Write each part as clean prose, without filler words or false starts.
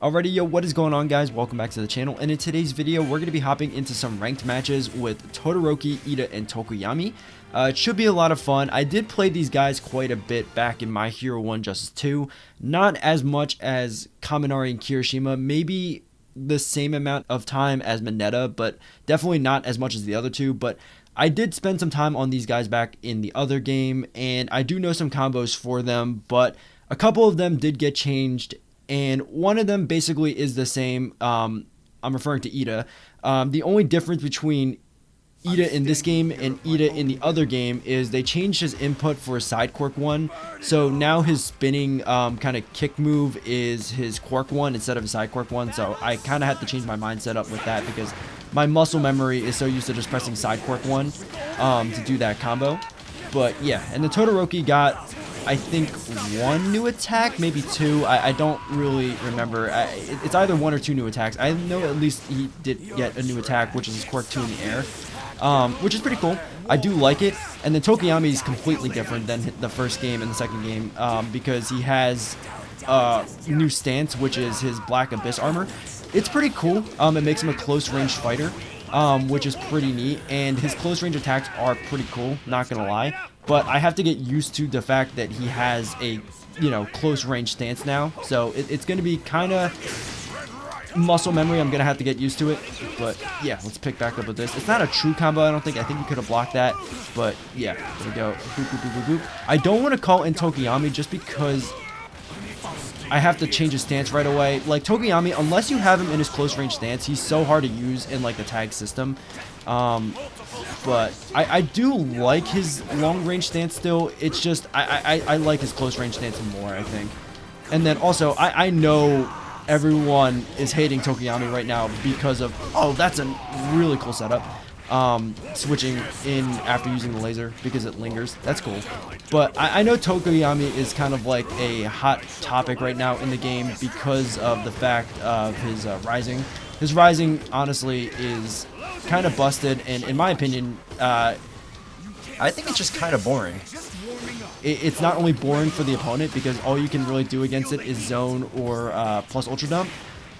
Alrighty, yo, what is going on, guys? Welcome back to the channel, and in today's video we're going to be hopping into some ranked matches with Todoroki, Iida, and Tokoyami. It should be a lot of fun. I did play these guys quite a bit back in My Hero 1 Justice 2, not as much as Kaminari and Kirishima, maybe the same amount of time as Mineta, but definitely not as much as the other two. But I did spend some time on these guys back in the other game, and I do know some combos for them, but a couple of them did get changed. And one of them basically is the same. I'm referring to Iida. The only difference between Iida in this game and Iida in the other game is they changed his input for a Side Quirk one. So now his spinning kind of kick move is his Quirk one instead of a Side Quirk one. So I kind of had to change my mindset up with that because my muscle memory is so used to just pressing Side Quirk one to do that combo. But yeah, and the Todoroki got, I think, one new attack, maybe two. I don't really remember. It's either one or two new attacks. I know at least he did get a new attack, which is his Quirk 2 in the air, which is pretty cool. I do like it. And then Tokoyami is completely different than the first game and the second game because he has new stance, which is his Black Abyss armor. It's pretty cool. It makes him a close-range fighter, which is pretty neat. And his close-range attacks are pretty cool, not gonna lie. But I have to get used to the fact that he has a, close range stance now. So it's going to be kind of muscle memory. I'm going to have to get used to it. But yeah, let's pick back up with this. It's not a true combo, I don't think. I think you could have blocked that. But yeah, there we go. Boop, boop, boop, boop, boop. I don't want to call in Tokoyami just because I have to change his stance right away. Like Tokoyami, unless you have him in his close range stance, he's so hard to use in like the tag system. But I do like his long range stance still. It's just I like his close range stance more, I think. And then also I know everyone is hating Tokoyami right now because of, oh, that's a really cool setup. Switching in after using the laser because it lingers. That's cool. But I know Tokoyami is kind of like a hot topic right now in the game because of the fact of his rising. His rising, honestly, is kind of busted, and in my opinion, I think it's just kind of boring. It's not only boring for the opponent because all you can really do against it is zone or plus ultra dump,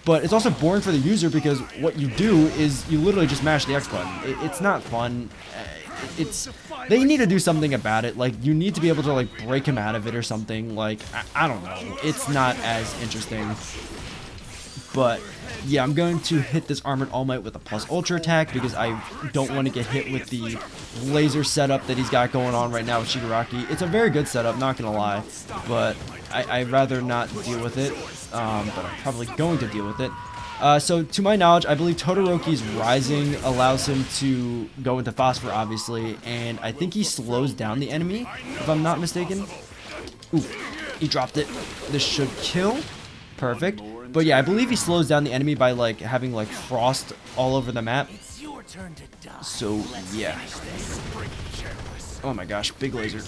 but it's also boring for the user because what you do is you literally just mash the X button. It's not fun. They need to do something about it. Like, you need to be able to like break him out of it or something. Like, I don't know. It's not as interesting. But yeah, I'm going to hit this Armored All Might with a plus ultra attack because I don't want to get hit with the laser setup that he's got going on right now with Shigaraki. It's a very good setup, not gonna lie, but I'd rather not deal with it, but I'm probably going to deal with it. So to my knowledge, I believe Todoroki's rising allows him to go into Phosphor, obviously, and I think he slows down the enemy, if I'm not mistaken. Ooh, he dropped it. This should kill. Perfect. But yeah, I believe he slows down the enemy by like having like frost all over the map. So yeah. Oh my gosh, big laser.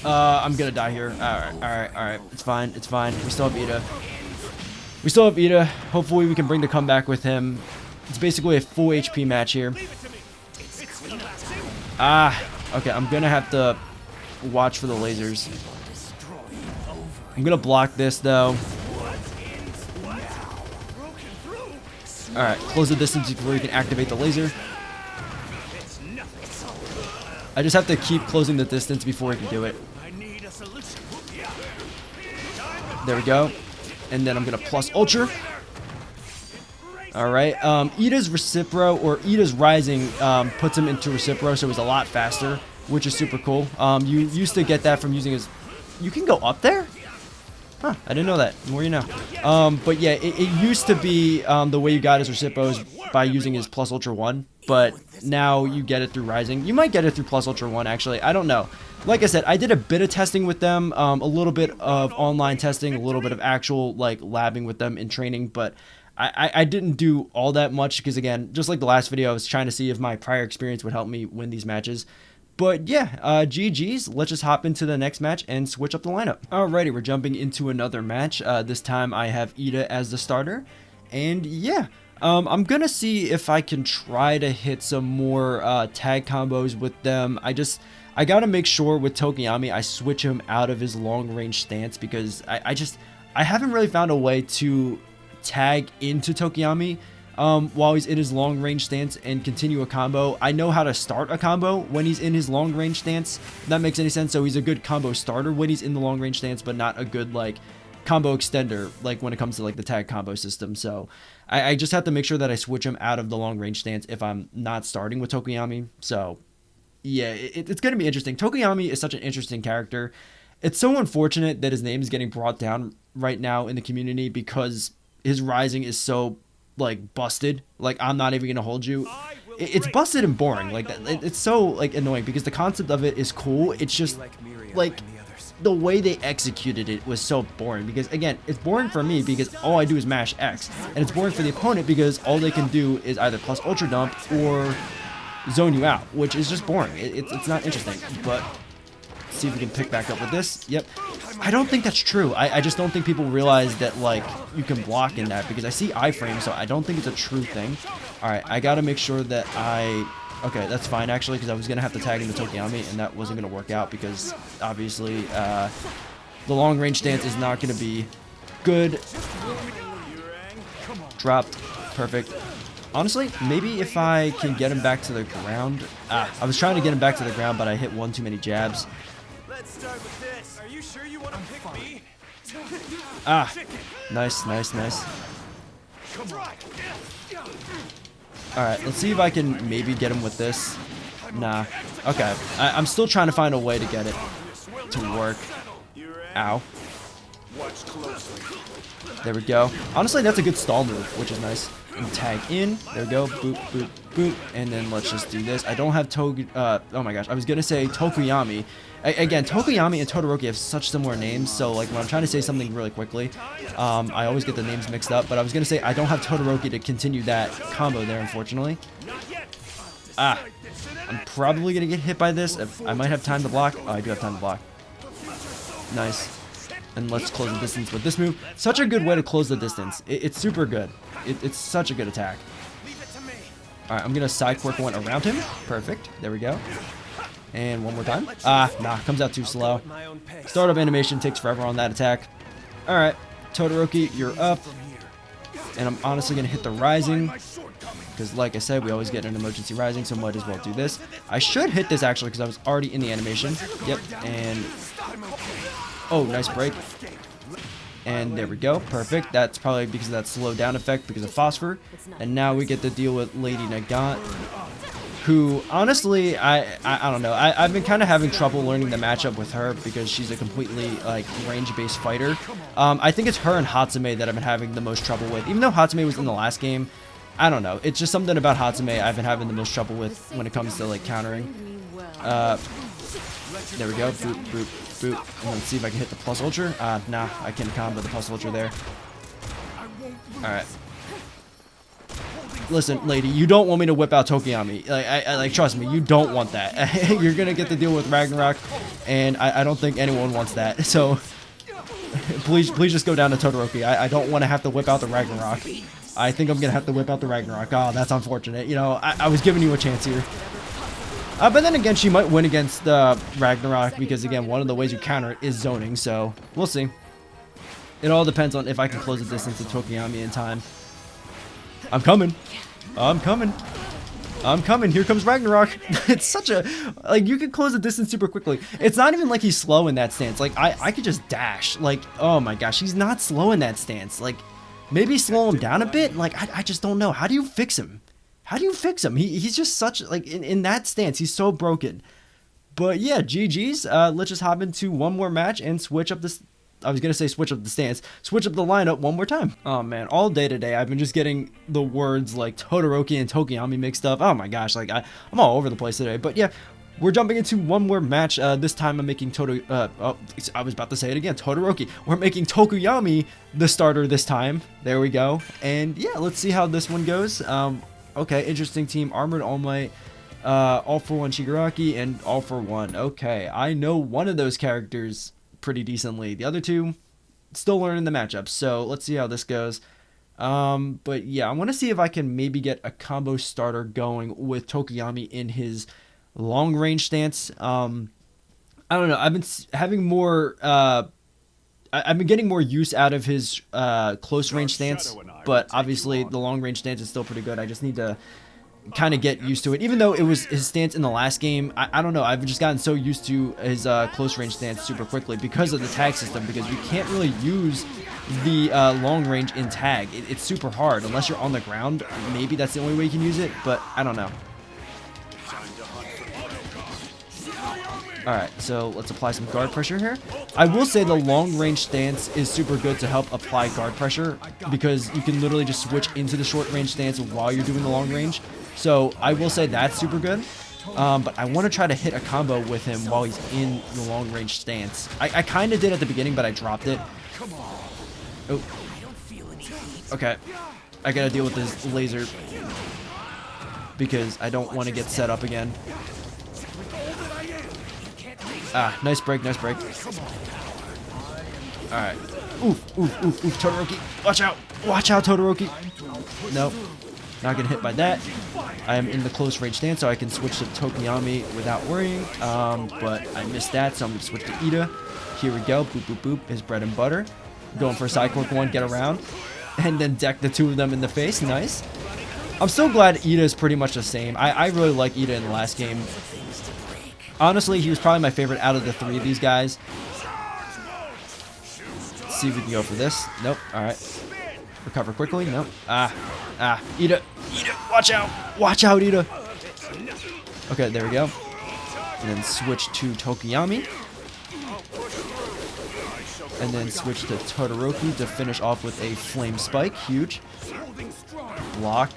I'm gonna die here. Alright. It's fine. It's fine. We still have Iida. Hopefully we can bring the comeback with him. It's basically a full HP match here. Okay, I'm gonna have to watch for the lasers. I'm gonna block this though. Alright, close the distance before you can activate the laser. I just have to keep closing the distance before I can do it. There we go. And then I'm going to plus ultra. Alright, Iida's Recipro, or Iida's Rising, puts him into Recipro, so he's a lot faster, which is super cool. You used to get that from using his... You can go up there? Huh, I didn't know that. The more you know. But yeah, it used to be the way you got his Recipros by using his Plus Ultra 1, but now you get it through Rising. You might get it through Plus Ultra 1, actually. I don't know. Like I said, I did a bit of testing with them, a little bit of online testing, a little bit of actual like labbing with them in training, but I didn't do all that much because, again, just like the last video, I was trying to see if my prior experience would help me win these matches. But yeah, GG's. Let's just hop into the next match and switch up the lineup. Alrighty, we're jumping into another match. This time I have Iida as the starter. And yeah, I'm gonna see if I can try to hit some more tag combos with them. I gotta make sure with Tokoyami I switch him out of his long range stance because I haven't really found a way to tag into Tokoyami while he's in his long range stance and continue a combo. I know how to start a combo when he's in his long range stance, if that makes any sense. So he's a good combo starter when he's in the long range stance, but not a good like combo extender like when it comes to like the tag combo system. So I just have to make sure that I switch him out of the long range stance if I'm not starting with Tokoyami. So yeah, it's going to be interesting. Tokoyami is such an interesting character. It's so unfortunate that his name is getting brought down right now in the community because his rising is so like busted. Like, I'm not even going to hold you. It's busted and boring. Like, it's so like annoying because the concept of it is cool. It's just like the way they executed it was so boring, because again, it's boring for me because all I do is mash X, and it's boring for the opponent because all they can do is either plus ultra dump or zone you out, which is just boring. It's not interesting. But let's see if we can pick back up with this. Yep. I don't think that's true. I just don't think people realize that like you can block in that, because I see iframe, so I don't think it's a true thing. All right, I gotta make sure that okay, that's fine actually, because I was gonna have to tag into Tokoyami and that wasn't gonna work out because obviously the long range stance is not gonna be good. Dropped. Perfect. Honestly, maybe if I can get him back to the ground. I was trying to get him back to the ground, but I hit one too many jabs. Let's start with this. Are you sure you want to pick me? Nice, nice, nice. Alright, let's see if I can maybe get him with this. Nah. Okay. I'm still trying to find a way to get it to work. Ow. There we go. Honestly, that's a good stall move, which is nice. And tag in. There we go. Boop, boop, boop. And then let's just do this. I don't have oh my gosh. I was going to say Tokoyami. Again, Tokoyami and Todoroki have such similar names, so like when I'm trying to say something really quickly, I always get the names mixed up. But I was going to say I don't have Todoroki to continue that combo there, unfortunately. I'm probably going to get hit by this. I might have time to block. Oh, I do have time to block. Nice. And let's close the distance with this move. Such a good way to close the distance. It's super good. It's such a good attack. Alright, I'm going to side quirk one around him. Perfect. There we go. And one more time. Nah, comes out too slow. Startup animation takes forever on that attack. Alright, Todoroki, you're up. And I'm honestly going to hit the rising, because like I said, we always get an emergency rising, so might as well do this. I should hit this actually, because I was already in the animation. Yep, and... oh, nice break. And there we go. Perfect. That's probably because of that slow down effect because of phosphor. And now we get to deal with Lady Nagant, who honestly, I don't know. I've been kind of having trouble learning the matchup with her because she's a completely like range-based fighter. I think it's her and Hatsume that I've been having the most trouble with. Even though Hatsume was in the last game, I don't know. It's just something about Hatsume I've been having the most trouble with when it comes to like countering. There we go. Boop, boop, boop. And let's see if I can hit the plus ultra. Nah, I can combo the plus ultra there. Alright. Listen, lady, you don't want me to whip out Tokoyami. Like, trust me, you don't want that. You're gonna get to deal with Ragnarok, and I don't think anyone wants that. So, please just go down to Todoroki. I don't want to have to whip out the Ragnarok. I think I'm gonna have to whip out the Ragnarok. Oh, that's unfortunate. You know, I was giving you a chance here. But then again, she might win against Ragnarok because, again, one of the ways you counter it is zoning. So, we'll see. It all depends on if I can close the distance to Tokoyami in time. I'm coming. I'm coming. I'm coming. Here comes Ragnarok. It's such a... like, you can close the distance super quickly. It's not even like he's slow in that stance. Like, I could just dash. Like, oh my gosh, he's not slow in that stance. Like, maybe slow him down a bit. Like, I just don't know. How do you fix him? How do you fix him? He's just such... like, in that stance, he's so broken. But yeah, GG's. Let's just hop into one more match and switch up this... I was going to say switch up the stance. Switch up the lineup one more time. Oh, man. All day today, I've been just getting the words like Todoroki and Tokoyami mixed up. Oh, my gosh. Like, I'm all over the place today. But, yeah, we're jumping into one more match. This time, I'm making I was about to say it again. Todoroki. We're making Tokoyami the starter this time. There we go. And, yeah, let's see how this one goes. Okay, interesting team. Armored All Might. All for One Shigaraki and All for One. Okay, I know one of those characters pretty decently. The other two, still learning the matchups. So let's see how this goes. But yeah, I want to see if I can maybe get a combo starter going with Tokoyami in his long range stance. I don't know. I've been having more I've been getting more use out of his close range stance, but obviously the long range stance is still pretty good. I just need to kind of get used to it. Even though it was his stance in the last game, I don't know. I've just gotten so used to his close range stance super quickly because of the tag system, because you can't really use the long range in tag. It's super hard unless you're on the ground. Maybe that's the only way you can use it, but I don't know. Alright, so let's apply some guard pressure here. I will say the long range stance is super good to help apply guard pressure, because you can literally just switch into the short range stance while you're doing the long range. So I will say that's super good. But I want to try to hit a combo with him while he's in the long range stance. I kind of did at the beginning, but I dropped it. Oh. Okay. I gotta deal with this laser because I don't want to get set up again. Ah, nice break, nice break. Alright. Oof, oof, oof, oof, Todoroki. Watch out. Watch out, Todoroki. Nope. Not getting hit by that. I am in the close range stance, so I can switch to Tokoyami without worrying. But I missed that, so I'm going to switch to Iida. Here we go. Boop, boop, boop. His bread and butter. Going for a Side Quirk 1, get around. And then deck the two of them in the face. Nice. I'm so glad Iida is pretty much the same. I really like Iida in the last game. Honestly, he was probably my favorite out of the three of these guys. Let's see if we can go for this. Nope. Alright. Recover quickly. Nope. Iida. Iida. Watch out. Watch out, Iida. Okay, there we go. And then switch to Tokoyami. And then switch to Todoroki to finish off with a flame spike. Huge. Block.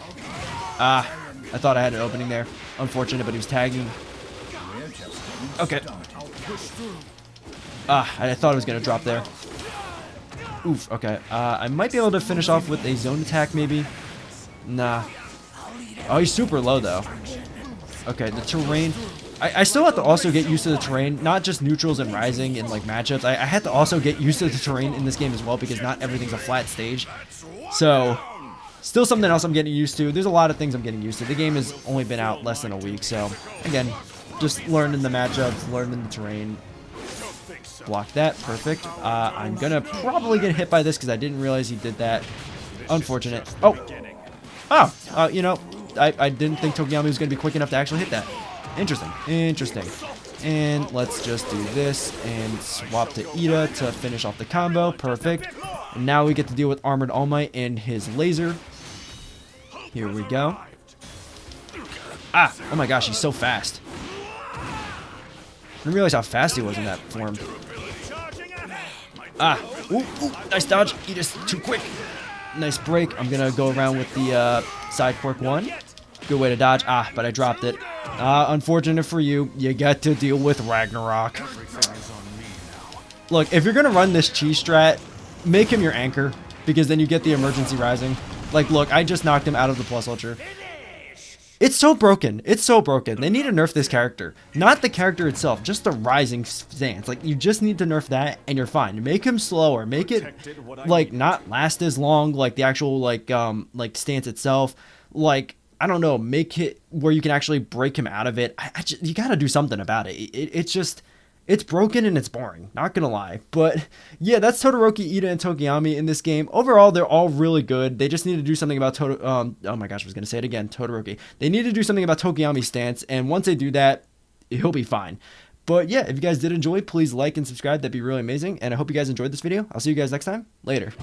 I thought I had an opening there. Unfortunate, but he was tagging. Okay. I thought I was going to drop there. Oof, okay. I might be able to finish off with a zone attack, maybe. Nah. Oh, he's super low, though. Okay, the terrain. I still have to also get used to the terrain, not just neutrals and rising in, like, matchups. I had to also get used to the terrain in this game as well, because not everything's a flat stage. So, still something else I'm getting used to. There's a lot of things I'm getting used to. The game has only been out less than a week, so, again, just learning the matchups, learning the terrain. Block that. Perfect. I'm going to probably get hit by this because I didn't realize he did that. Unfortunate. Oh, you know, I didn't think Tokoyami was going to be quick enough to actually hit that. Interesting. Interesting. And let's just do this and swap to Iida to finish off the combo. Perfect. And now we get to deal with Armored All Might and his laser. Here we go. Oh my gosh, he's so fast. I didn't realize how fast he was in that form. Ooh, nice dodge. Iida's too quick. Nice break. I'm gonna go around with the Side Quirk 1. Good way to dodge. But I dropped it. Unfortunate for you. You get to deal with Ragnarok. Look, if you're gonna run this chi strat, make him your anchor, because then you get the emergency rising. Like, look, I just knocked him out of the plus ultra. It's so broken. It's so broken. They need to nerf this character. Not the character itself, just the rising stance. Like, you just need to nerf that and you're fine. Make him slower. Make it, like, not last as long, like, the actual, like stance itself. Like, I don't know, make it where you can actually break him out of it. You gotta do something about it. It's just... It's broken and it's boring, not gonna lie. But yeah, that's Todoroki, Iida, and Tokoyami in this game. Overall, they're all really good. They just need to do something about oh my gosh, I was gonna say it again, Todoroki. They need to do something about Tokoyami's stance, and once they do that, he'll be fine. But yeah, if you guys did enjoy, please like and subscribe. That'd be really amazing. And I hope you guys enjoyed this video. I'll see you guys next time. Later.